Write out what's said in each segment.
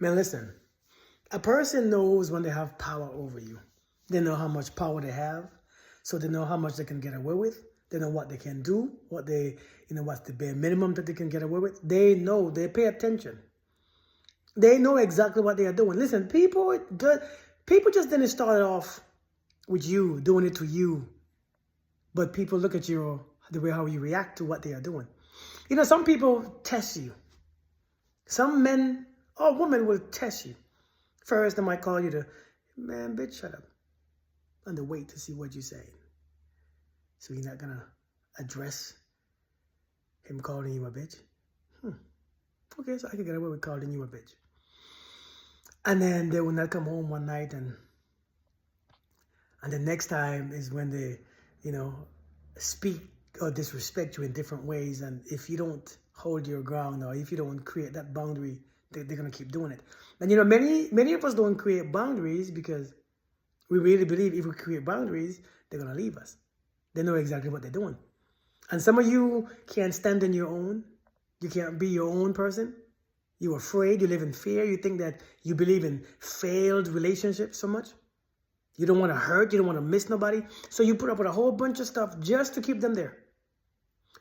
Man, listen, a person knows when they have power over you. They know how much power they have, so they know how much they can get away with. They know what they can do, what's the bare minimum that they can get away with. They know, they pay attention. They know exactly what they are doing. Listen, people just didn't start off with you, doing it to you. But people look at you, the way how you react to what they are doing. You know, some people test you. Some men or women will test you. First, they might call you man, bitch, shut up. And they wait to see what you're saying. So you're not going to address him calling you a bitch? Okay, so I can get away with calling you a bitch. And then they will not come home one night and the next time is when they, speak or disrespect you in different ways. And if you don't hold your ground or if you don't create that boundary, they're going to keep doing it. And many of us don't create boundaries because we really believe if we create boundaries, they're going to leave us. They know exactly what they're doing. And some of you can't stand on your own. You can't be your own person. You're afraid. You live in fear. You think that you believe in failed relationships so much. You don't want to hurt. You don't want to miss nobody. So you put up with a whole bunch of stuff just to keep them there.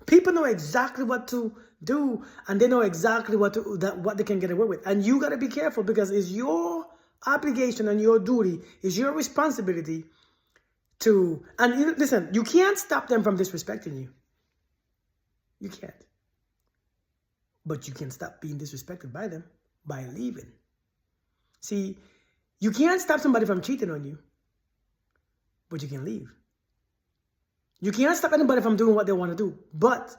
People know exactly what to do, and they know exactly what they can get away with. And you got to be careful because it's your obligation and your duty, it's your responsibility listen, you can't stop them from disrespecting you. You can't. But you can stop being disrespected by them by leaving. See, you can't stop somebody from cheating on you, but you can leave. You can't stop anybody from doing what they want to do, but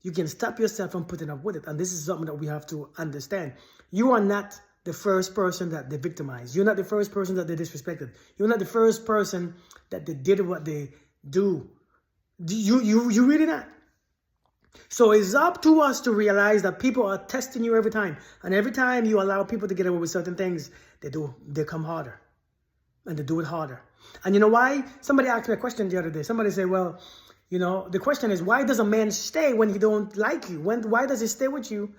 you can stop yourself from putting up with it. And this is something that we have to understand. You are not the first person that they victimized. You're not the first person that they disrespected. You're not the first person that they did what they do. You really not. So it's up to us to realize that people are testing you every time. And every time you allow people to get away with certain things, they come harder. And they do it harder. And you know why? Somebody asked me a question the other day. Somebody said, well, the question is, why does a man stay when he don't like you? Why does he stay with you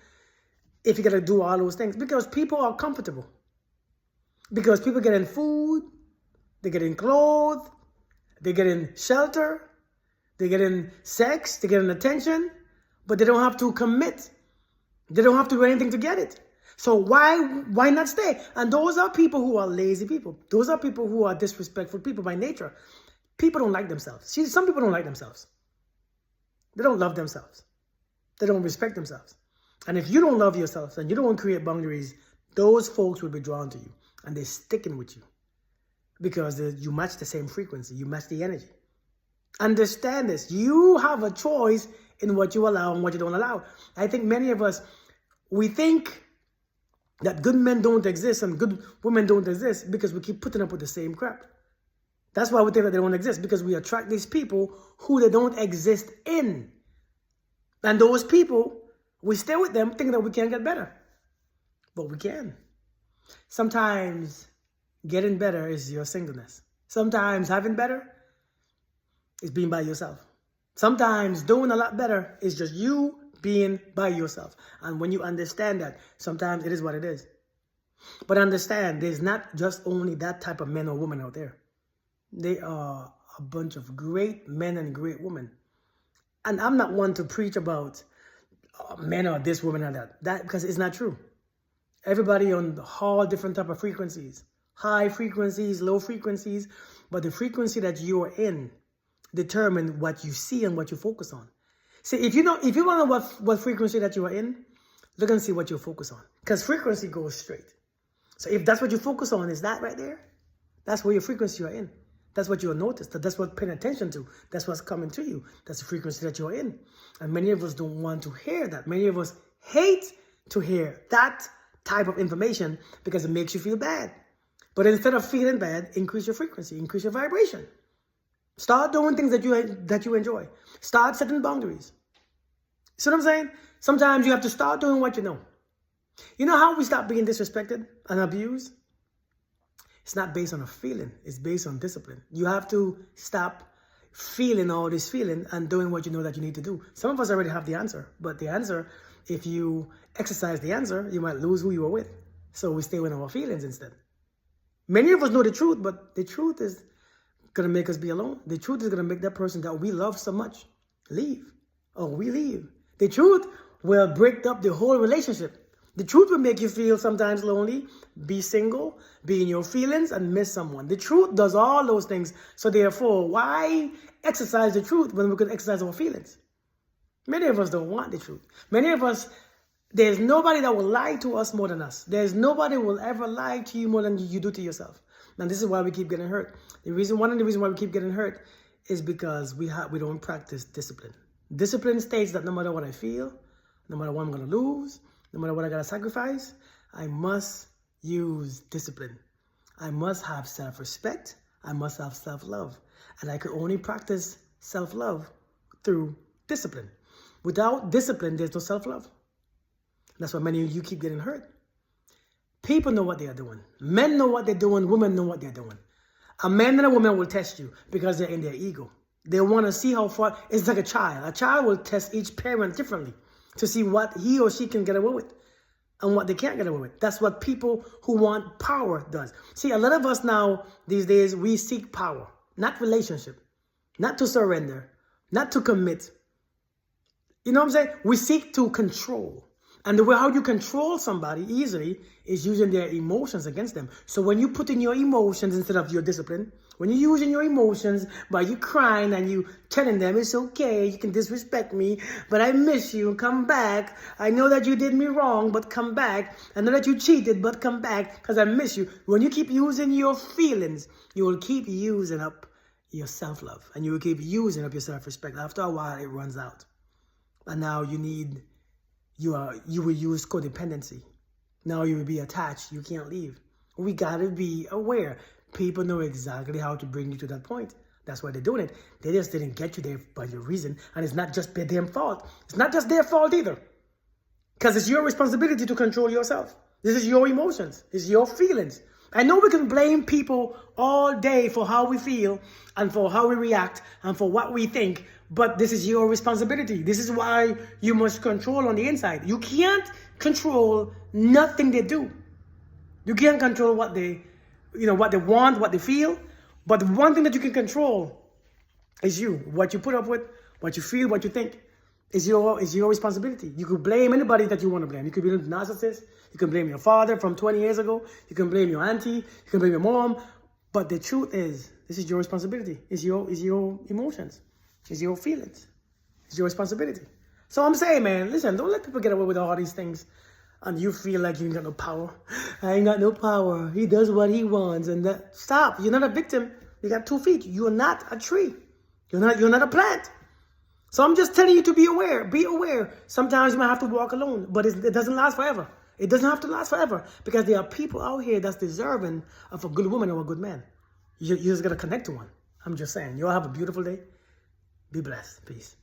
if you got to do all those things? Because people are comfortable. Because people get in food, they get in clothes, they get in shelter, they get in sex, they get in attention, but they don't have to commit. They don't have to do anything to get it. So why not stay? And those are people who are lazy people. Those are people who are disrespectful people by nature. People don't like themselves. See, some people don't like themselves. They don't love themselves. They don't respect themselves. And if you don't love yourself and you don't create boundaries, those folks will be drawn to you. And they're sticking with you. Because you match the same frequency. You match the energy. Understand this. You have a choice in what you allow and what you don't allow. I think many of us, we think that good men don't exist and good women don't exist because we keep putting up with the same crap. That's why we think that they don't exist, because we attract these people who they don't exist in. And those people, we stay with them thinking that we can't get better. But we can. Sometimes getting better is your singleness. Sometimes having better is being by yourself. Sometimes doing a lot better is just you being by yourself. And when you understand that, sometimes it is what it is. But understand, there's not just only that type of men or women out there. There are a bunch of great men and great women. And I'm not one to preach about men or this, woman or that, because it's not true. Everybody on all different type of frequencies, high frequencies, low frequencies, but the frequency that you are in determine what you see and what you focus on. See, if you want to know what frequency that you are in, look and see what you focus on. Because frequency goes straight. So if that's what you focus on, is that right there? That's where your frequency you are in. That's what you'll notice. That's what paying attention to. That's what's coming to you. That's the frequency that you're in. And many of us don't want to hear that. Many of us hate to hear that type of information because it makes you feel bad. But instead of feeling bad, increase your frequency, increase your vibration. Start doing things that you enjoy. Start setting boundaries. See what I'm saying? Sometimes you have to start doing what you know. You know how we stop being disrespected and abused? It's not based on a feeling. It's based on discipline. You have to stop feeling all this feeling and doing what you know that you need to do. Some of us already have the answer. But the answer, if you exercise the answer, you might lose who you are with. So we stay with our feelings instead. Many of us know the truth, but the truth is going to make us be alone. The truth is going to make that person that we love so much leave. Or we leave. The truth will break up the whole relationship. The truth will make you feel sometimes lonely, be single, be in your feelings, and miss someone. The truth does all those things. So therefore, why exercise the truth when we can exercise our feelings? Many of us don't want the truth. Many of us, there's nobody that will lie to us more than us. There's nobody who will ever lie to you more than you do to yourself. And this is why we keep getting hurt. One of the reasons why we keep getting hurt is because we don't practice discipline. Discipline states that no matter what I feel, no matter what I'm going to lose, no matter what I got to sacrifice, I must use discipline. I must have self-respect. I must have self-love. And I could only practice self-love through discipline. Without discipline, there's no self-love. That's why many of you keep getting hurt. People know what they are doing. Men know what they're doing. Women know what they're doing. A man and a woman will test you because they're in their ego. They want to see how far. It's like a child. A child will test each parent differently to see what he or she can get away with and what they can't get away with. That's what people who want power does. See, a lot of us now, these days, we seek power, not relationship, not to surrender, not to commit. You know what I'm saying? We seek to control. And the way how you control somebody easily is using their emotions against them. So when you put in your emotions instead of your discipline, when you're using your emotions by you crying and you telling them it's okay, you can disrespect me, but I miss you, come back. I know that you did me wrong, but come back. I know that you cheated, but come back because I miss you. When you keep using your feelings, you will keep using up your self-love and you will keep using up your self-respect. After a while, it runs out. And now you will use codependency. Now you will be attached. You can't leave. We got to be aware. People know exactly how to bring you to that point. That's why they're doing it. They just didn't get you there by your reason. And it's not just their damn fault. It's not just their fault either. Because it's your responsibility to control yourself. This is your emotions. It's your feelings. I know we can blame people all day for how we feel and for how we react and for what we think. But this is your responsibility. This is why you must control on the inside. You can't control nothing they do. You can't control what they want, what they feel. But the one thing that you can control is you. What you put up with, what you feel, what you think is your responsibility. You could blame anybody that you want to blame. You could blame a narcissist. You can blame your father from 20 years ago. You can blame your auntie. You can blame your mom. But the truth is, this is your responsibility. It's your emotions. It's your feelings. It's your responsibility. So I'm saying, man, listen, don't let people get away with all these things and you feel like you ain't got no power. I ain't got no power. He does what he wants. And that, stop. You're not a victim. You got 2 feet. You're not a tree. You're not a plant. So I'm just telling you to be aware. Be aware. Sometimes you might have to walk alone, but it doesn't last forever. It doesn't have to last forever because there are people out here that's deserving of a good woman or a good man. You just got to connect to one. I'm just saying. You all have a beautiful day. Be blessed. Peace.